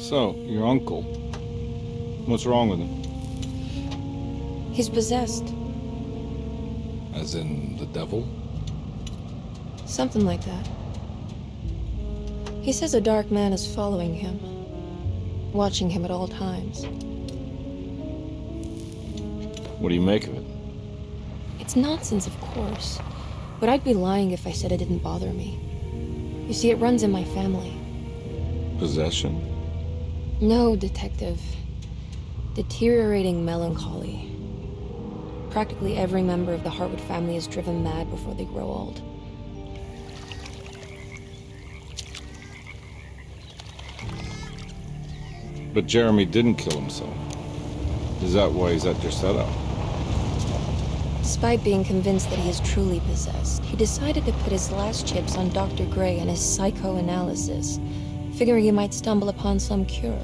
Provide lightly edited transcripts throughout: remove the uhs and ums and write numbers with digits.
So, your uncle. What's wrong with him? He's possessed. As in the devil? Something like that. He says a dark man is following him, watching him at all times. What do you make of it? It's nonsense, of course, but I'd be lying if I said it didn't bother me. You see, it runs in my family. Possession? No, detective. Deteriorating melancholy. Practically every member of the HARTWOOD family is driven mad before they grow old. But Jeremy didn't kill himself. Is that why he's at your setup? Despite being convinced that he is truly possessed, he decided to put his last chips on Dr. Gray and his psychoanalysis, figuring he might stumble upon some cure.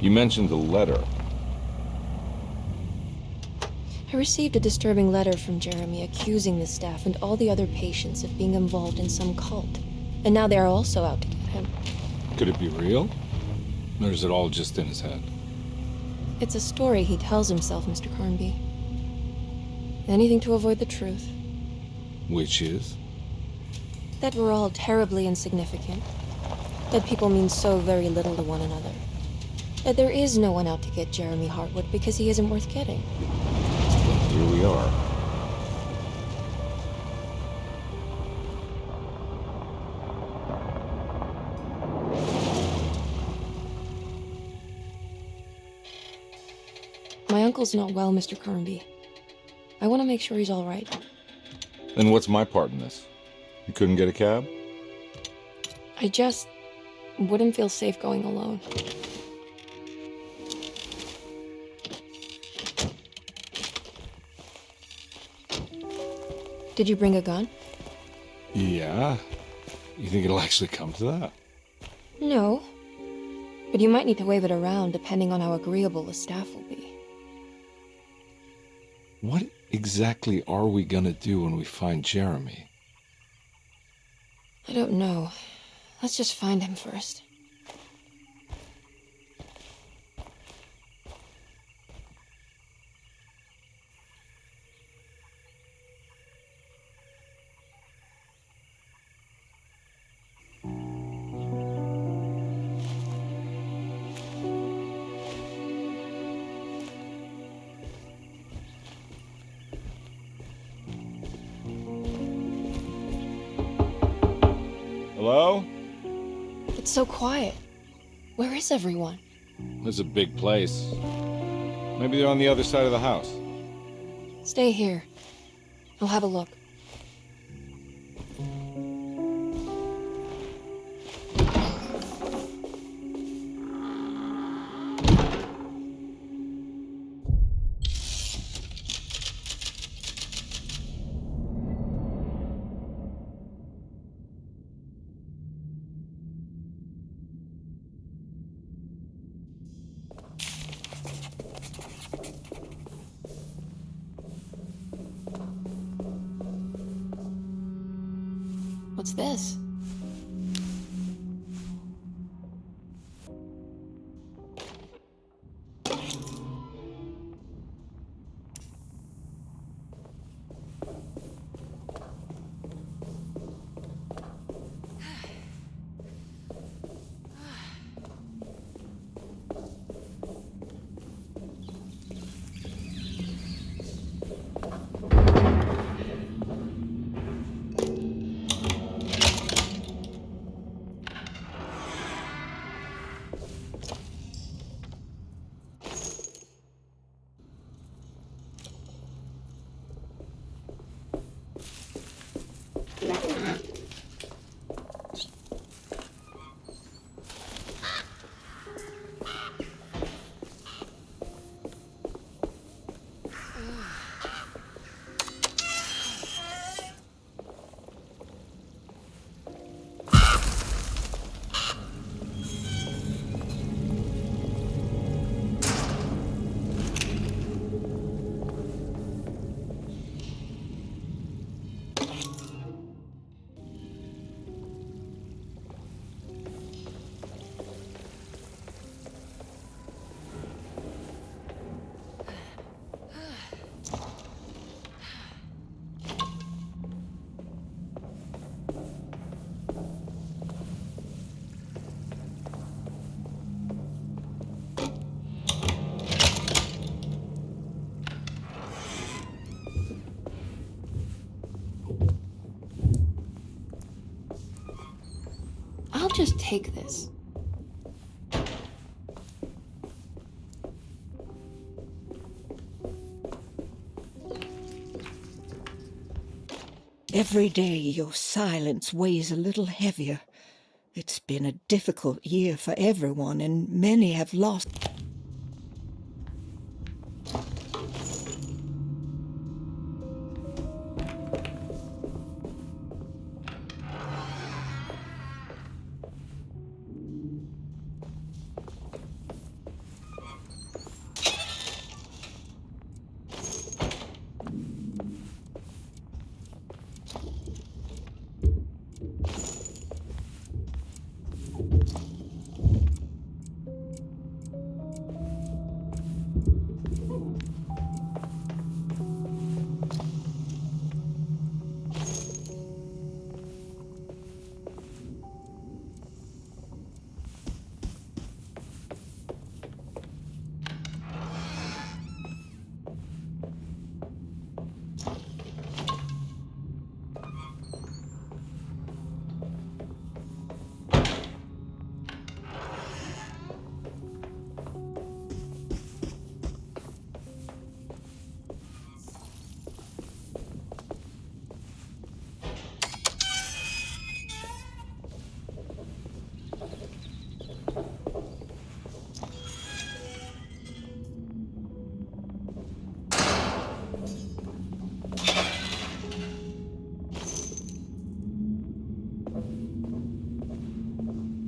You mentioned the letter. I received a disturbing letter from Jeremy accusing the staff and all the other patients of being involved in some cult. And now they are also out to get him. Could it be real? Or is it all just in his head? It's a story he tells himself, Mr. Carnby. Anything to avoid the truth. Which is? That we're all terribly insignificant. That people mean so very little to one another. That there is no one out to get Jeremy HARTWOOD because he isn't worth getting. Here we are. My uncle's not well, Mr. Carnby. I want to make sure he's all right. Then what's my part in this? You couldn't get a cab? I just wouldn't feel safe going alone. Did you bring a gun? Yeah. You think it'll actually come to that? No. But you might need to wave it around depending on how agreeable the staff will be. What exactly are we gonna do when we find Jeremy? I don't know. Let's just find him first. Hello? It's so quiet. Where is everyone? This is a big place. Maybe they're on the other side of the house. Stay here. I'll have a look. What's this? just take this? Every day your silence weighs a little heavier. It's been a difficult year for everyone, and many have lost.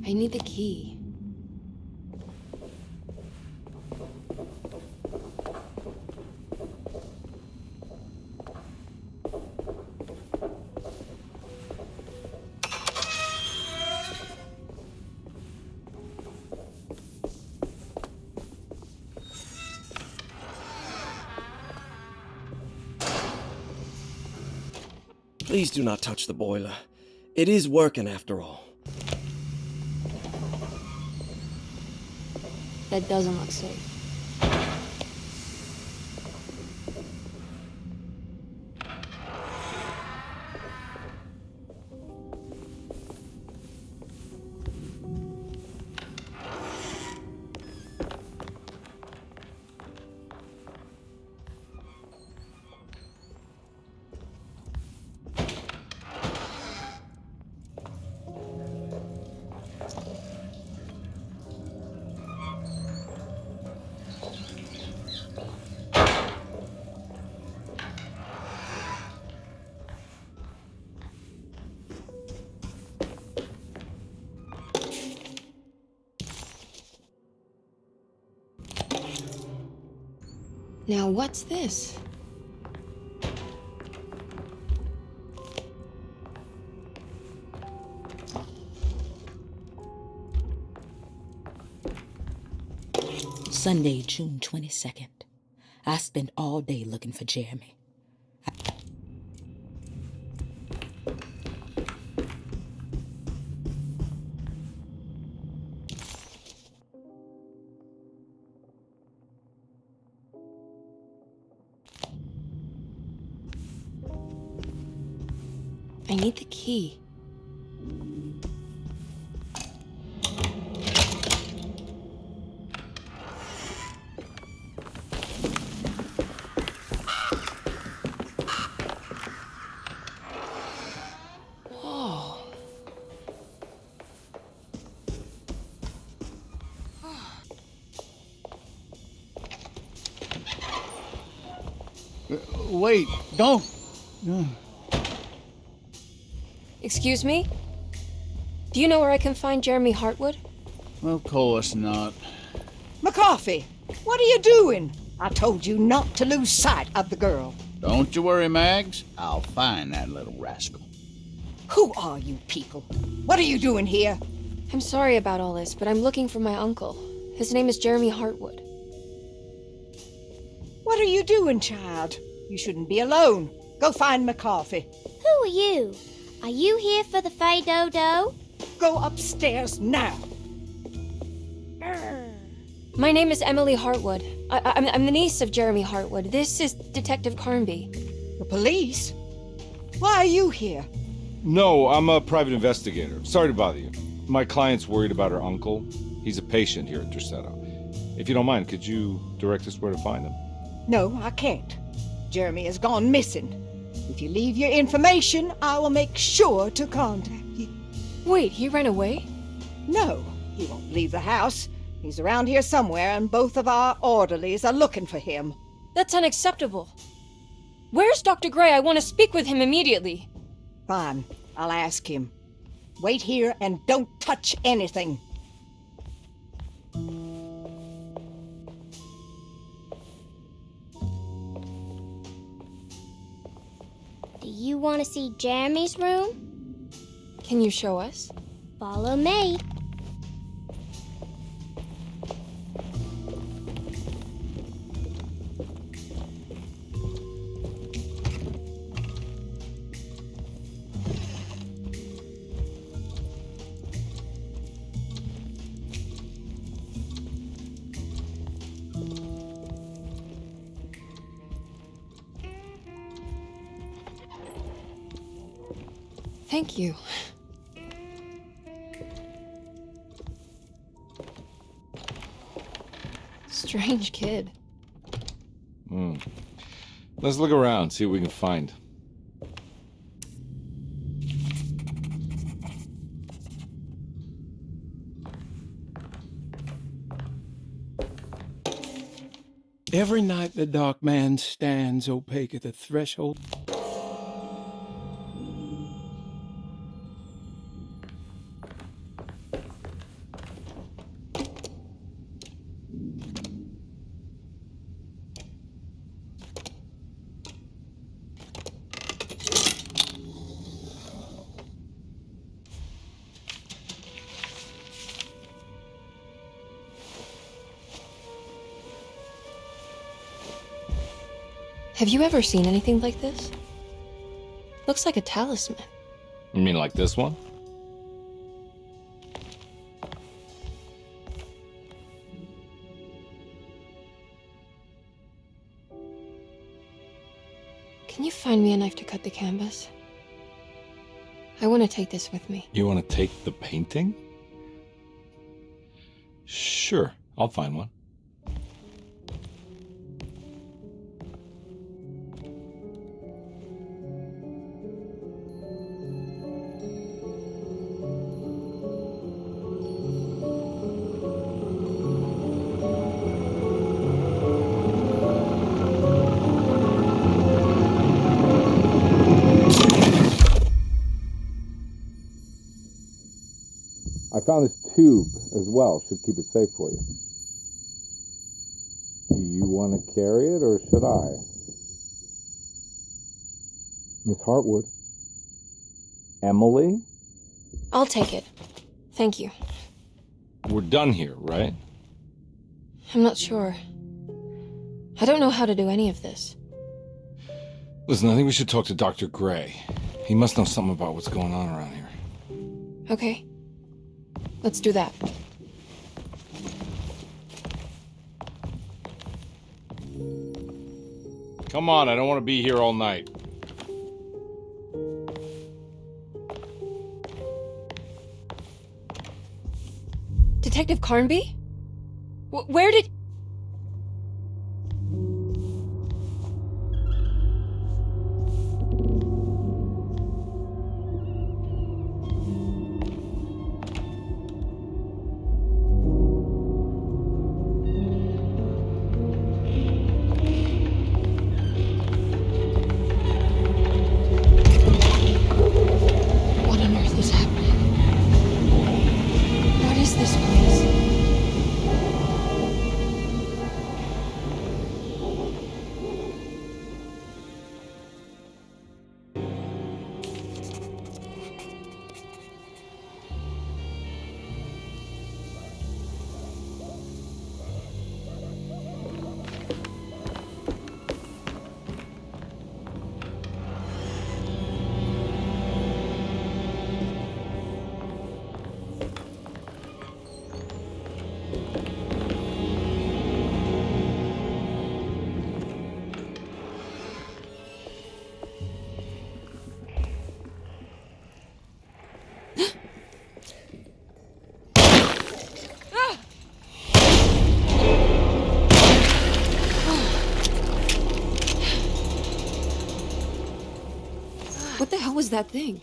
I need the key. Please do not touch the boiler. It is working after all. That doesn't look safe. Now what's this? Sunday, June 22nd. I spent all day looking for Jeremy. I need the key. Whoa. Wait, don't. Excuse me? Do you know where I can find Jeremy HARTWOOD? Of course not. McCarthy, what are you doing? I told you not to lose sight of the girl. Don't you worry, Mags. I'll find that little rascal. Who are you people? What are you doing here? I'm sorry about all this, but I'm looking for my uncle. His name is Jeremy HARTWOOD. What are you doing, child? You shouldn't be alone. Go find McCarthy. Who are you? Are you here for the Fay Dodo? Go upstairs now. My name is Emily HARTWOOD. I'm the niece of Jeremy HARTWOOD. This is Detective Carnby. The police? Why are you here? No, I'm a private investigator. Sorry to bother you. My client's worried about her uncle. He's a patient here at Tercetto. If you don't mind, could you direct us where to find him? No, I can't. Jeremy has gone missing. If you leave your information, I will make sure to contact you. Wait, he ran away? No, he won't leave the house. He's around here somewhere, and both of our orderlies are looking for him. That's unacceptable. Where's Dr. Gray? I want to speak with him immediately. Fine, I'll ask him. Wait here and don't touch anything. Do you want to see Jeremy's room? Can you show us? Follow me. Thank you. Strange kid. Let's look around, see what we can find. Every night the dark man stands opaque at the threshold. Have you ever seen anything like this? Looks like a talisman. You mean like this one? Can you find me a knife to cut the canvas? I want to take this with me. You want to take the painting? Sure, I'll find one. I found this tube as well. Should keep it safe for you. Do you want to carry it or should I? Miss Hartwood? Emily? I'll take it. Thank you. We're done here, right? I'm not sure. I don't know how to do any of this. Listen, I think we should talk to Dr. Gray. He must know something about what's going on around here. Okay. Let's do that. Come on, I don't want to be here all night. Detective Carnby? Where did... What on earth is happening? What is this place? was that thing?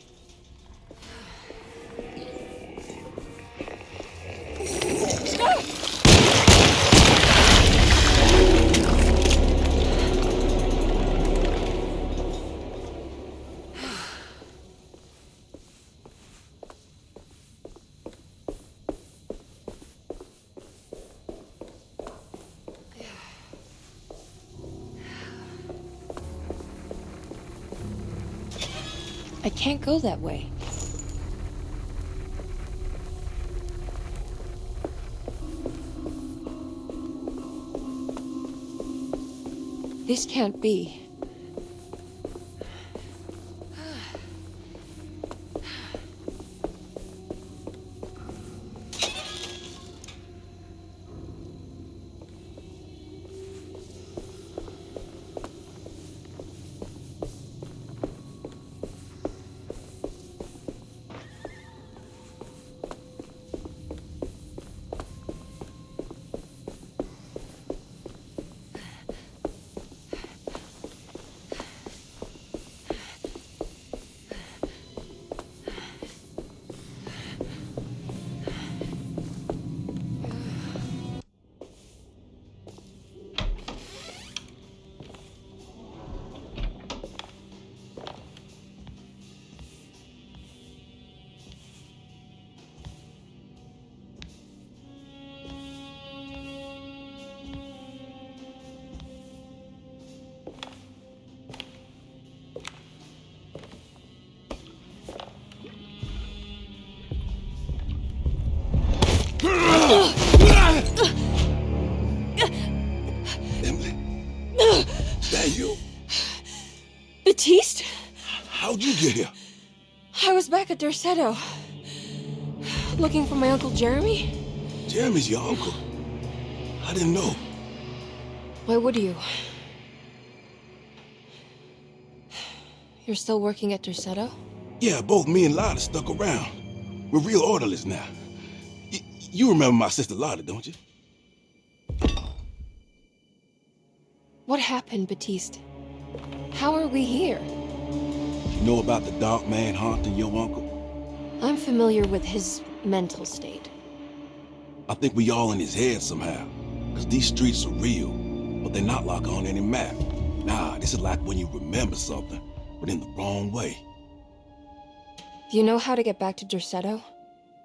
I can't go that way. This can't be. Baptiste? How'd you get here? I was back at Dorsetto. Looking for my Uncle Jeremy? Jeremy's your uncle. I didn't know. Why would you? You're still working at Dorsetto? Yeah, both me and Lotta stuck around. We're real orderlies now. You remember my sister Lotta, don't you? What happened, Baptiste? How are we here? You know about the dark man haunting your uncle? I'm familiar with his mental state. I think we all in his head somehow. Cause these streets are real, but they're not like on any map. Nah, this is like when you remember something, but in the wrong way. Do you know how to get back to Dorsetto?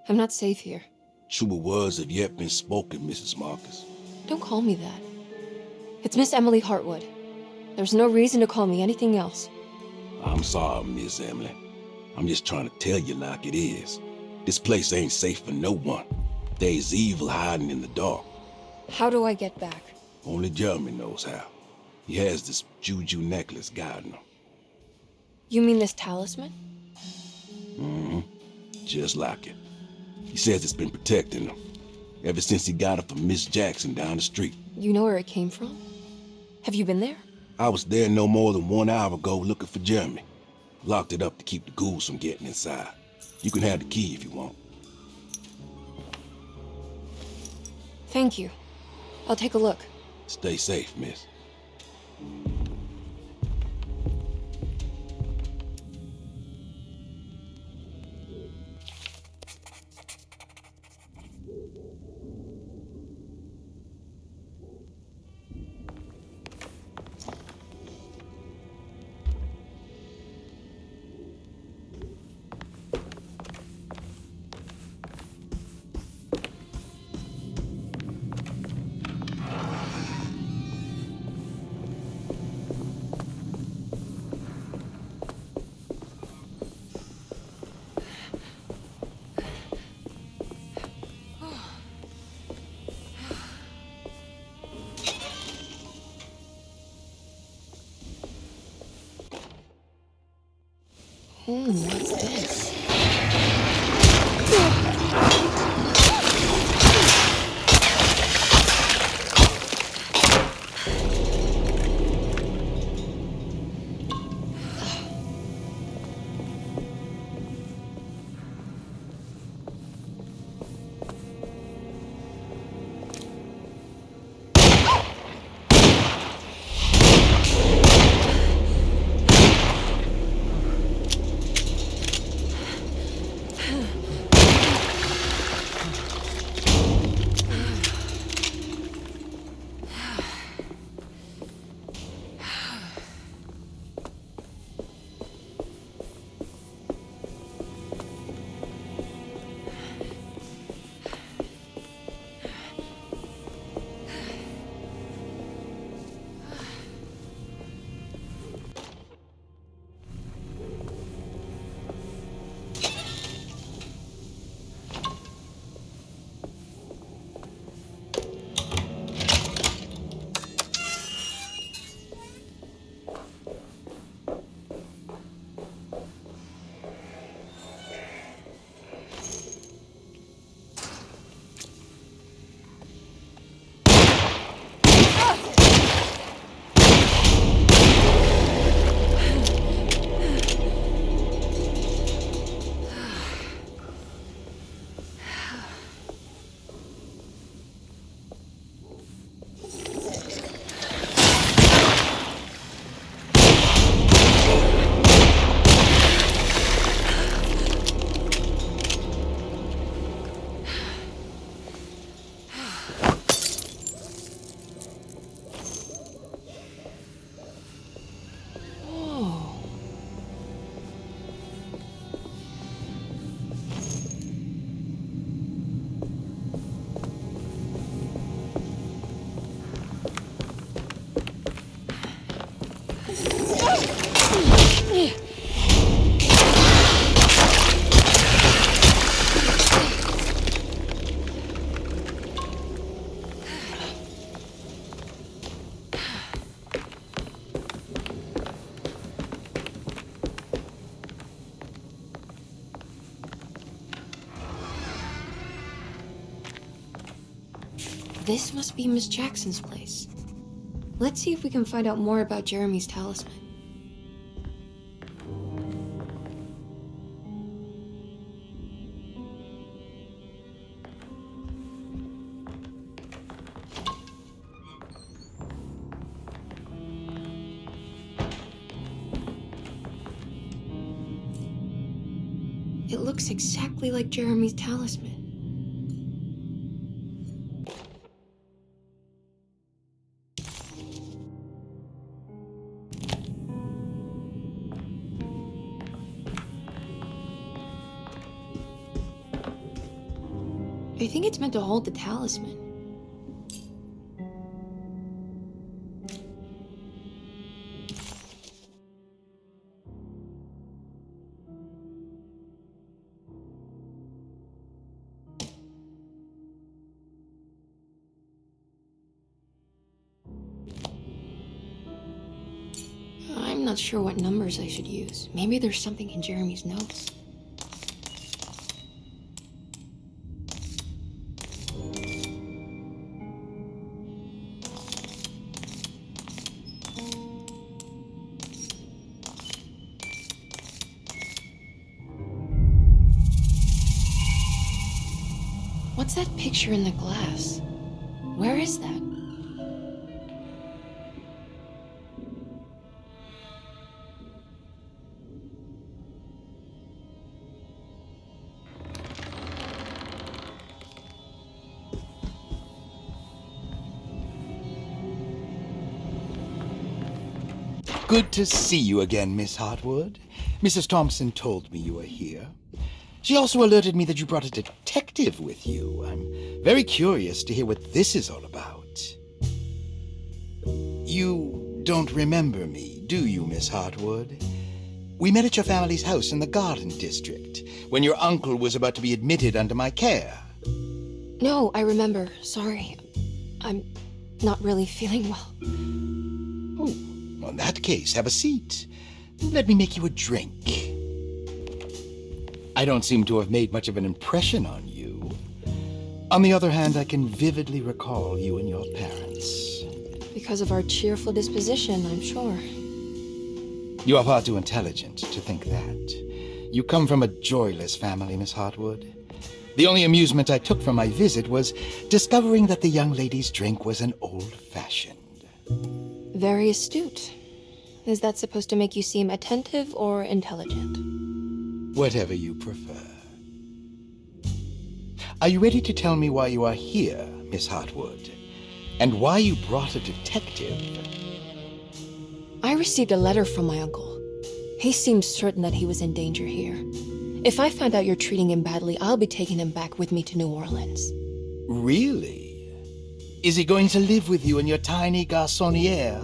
I'm not safe here. Truer words have yet been spoken, Mrs. Marcus. Don't call me that. It's Miss Emily Hartwood. There's no reason to call me anything else. I'm sorry, Miss Emily. I'm just trying to tell you like it is. This place ain't safe for no one. There's evil hiding in the dark. How do I get back? Only Jeremy knows how. He has this juju necklace guiding him. You mean this talisman? Mm-hmm. Just like it. He says it's been protecting him ever since he got it from Miss Jackson down the street. You know where it came from? Have you been there? I was there no more than 1 hour ago looking for Jeremy. Locked it up to keep the ghouls from getting inside. You can have the key if you want. Thank you. I'll take a look. Stay safe, miss. What's this? This must be Miss Jackson's place. Let's see if we can find out more about Jeremy's talisman. It looks exactly like Jeremy's talisman. I think it's meant to hold the talisman. I'm not sure what numbers I should use. Maybe there's something in Jeremy's notes. What's that picture in the glass? Where is that? Good to see you again, Miss HARTWOOD. Mrs. Thompson told me you were here. She also alerted me that you brought a detective with you. I'm very curious to hear what this is all about. You don't remember me, do you, Miss HARTWOOD? We met at your family's house in the Garden District, when your uncle was about to be admitted under my care. No, I remember. Sorry. I'm not really feeling well. Oh, well, in that case, have a seat. Let me make you a drink. I don't seem to have made much of an impression on you. On the other hand, I can vividly recall you and your parents. Because of our cheerful disposition, I'm sure. You are far too intelligent to think that. You come from a joyless family, Miss HARTWOOD. The only amusement I took from my visit was discovering that the young lady's drink was an old-fashioned. Very astute. Is that supposed to make you seem attentive or intelligent? Whatever you prefer. Are you ready to tell me why you are here, Miss HARTWOOD? And why you brought a detective? I received a letter from my uncle. He seemed certain that he was in danger here. If I find out you're treating him badly, I'll be taking him back with me to New Orleans. Really? Is he going to live with you in your tiny garçonniere?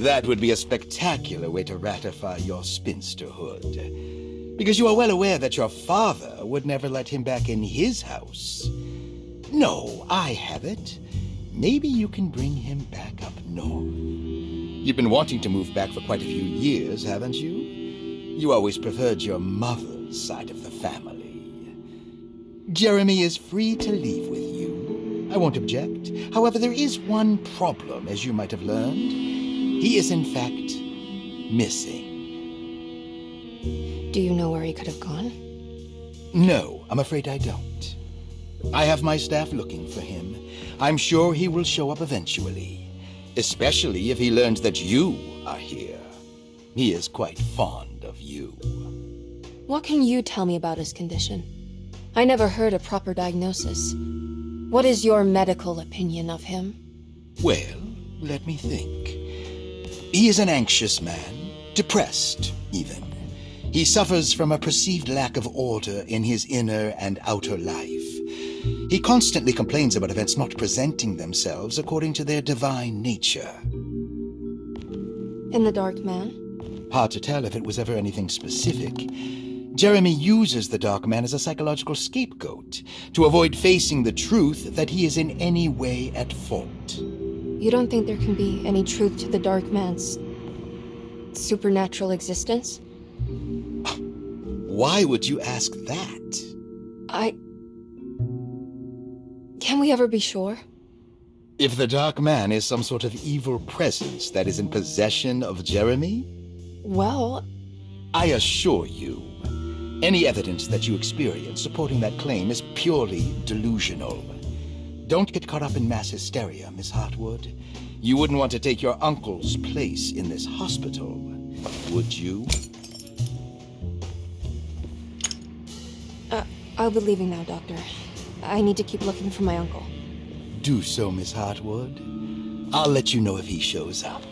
That would be a spectacular way to ratify your spinsterhood. Because you are well aware that your father would never let him back in his house. No, I have it. Maybe you can bring him back up north. You've been wanting to move back for quite a few years, haven't you? You always preferred your mother's side of the family. Jeremy is free to leave with you. I won't object. However, there is one problem, as you might have learned. He is, in fact, missing. Do you know where he could have gone? No, I'm afraid I don't. I have my staff looking for him. I'm sure he will show up eventually, especially if he learns that you are here. He is quite fond of you. What can you tell me about his condition? I never heard a proper diagnosis. What is your medical opinion of him? Well, let me think. He is an anxious man, depressed even. He suffers from a perceived lack of order in his inner and outer life. He constantly complains about events not presenting themselves according to their divine nature. And the Dark Man? Hard to tell if it was ever anything specific. Jeremy uses the Dark Man as a psychological scapegoat to avoid facing the truth that he is in any way at fault. You don't think there can be any truth to the Dark Man's supernatural existence? Why would you ask that? Can we ever be sure? If the Dark Man is some sort of evil presence that is in possession of Jeremy, Well, I assure you, any evidence that you experience supporting that claim is purely delusional. Don't get caught up in mass hysteria, Miss HARTWOOD. You wouldn't want to take your uncle's place in this hospital, would you? I'll be leaving now, Doctor. I need to keep looking for my uncle. Do so, Miss HARTWOOD. I'll let you know if he shows up.